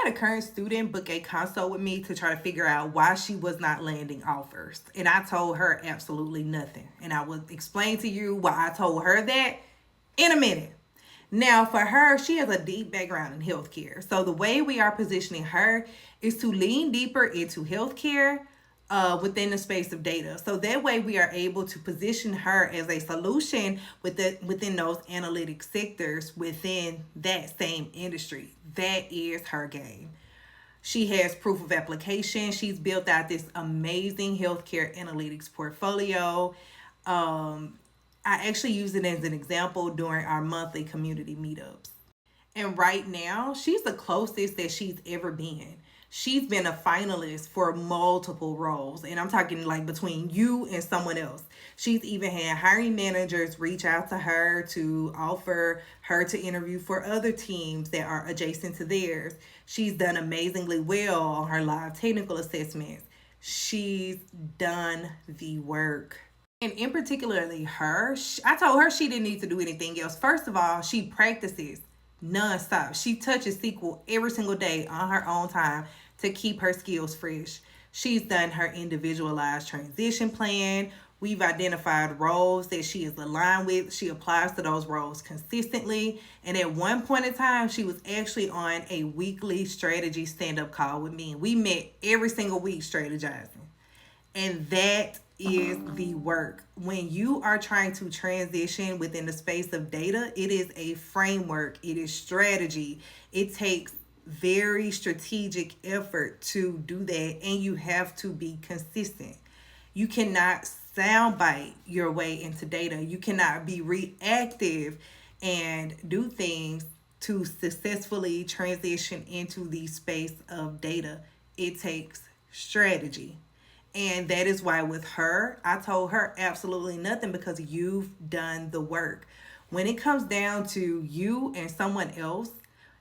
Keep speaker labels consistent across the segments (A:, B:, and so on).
A: had a current student book a consult with me to try to figure out why she was not landing offers. And I told her absolutely nothing. And I will explain to you why I told her that in a minute. Now, for her, she has a deep background in healthcare. So the way we are positioning her is to lean deeper into healthcare within the space of data. So that way we are able to position her as a solution within those analytic sectors within that same industry. That is her game. She has proof of application. She's built out this amazing healthcare analytics portfolio. I actually use it as an example during our monthly community meetups. And right now, she's the closest that she's ever been. She's been a finalist for multiple roles. And I'm talking like between you and someone else. She's even had hiring managers reach out to her to offer her to interview for other teams that are adjacent to theirs. She's done amazingly well on her live technical assessments. She's done the work. And in particularly her, I told her she didn't need to do anything else. First of all, she practices nonstop. She touches SQL every single day on her own time to keep her skills fresh. She's done her individualized transition plan. We've identified roles that she is aligned with. She applies to those roles consistently. And at one point in time, she was actually on a weekly strategy stand-up call with me. We met every single week strategizing. And that is the work. When you are trying to transition within the space of data, it is a framework, it is strategy. It takes very strategic effort to do that, and you have to be consistent. You cannot soundbite your way into data. You cannot be reactive and do things to successfully transition into the space of data. It takes strategy. And that is why with her, I told her absolutely nothing because you've done the work. When it comes down to you and someone else,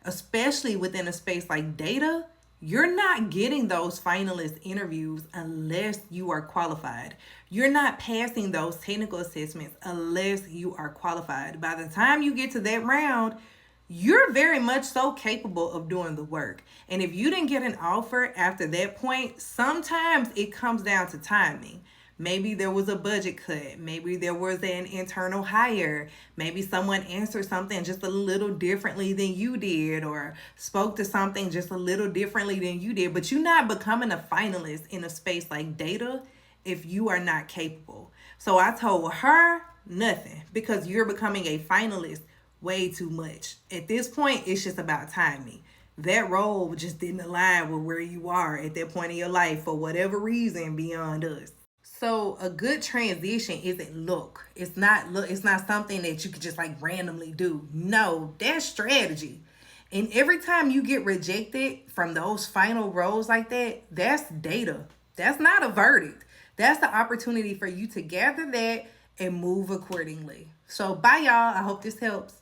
A: especially within a space like data, you're not getting those finalist interviews unless you are qualified. You're not passing those technical assessments unless you are qualified. By the time you get to that round, you're very much so capable of doing the work. And if you didn't get an offer after that point, sometimes it comes down to timing. Maybe there was a budget cut. Maybe there was an internal hire. Maybe someone answered something just a little differently than you did or spoke to something just a little differently than you did. But you're not becoming a finalist in a space like data if you are not capable. So I told her nothing because you're becoming a finalist way too much. At this point, it's just about timing. That role just didn't align with where you are at that point in your life for whatever reason beyond us. So a good transition isn't look. It's not something that you could just like randomly do. No, that's strategy. And every time you get rejected from those final roles like that, that's data. That's not a verdict. That's the opportunity for you to gather that and move accordingly. So bye y'all. I hope this helps.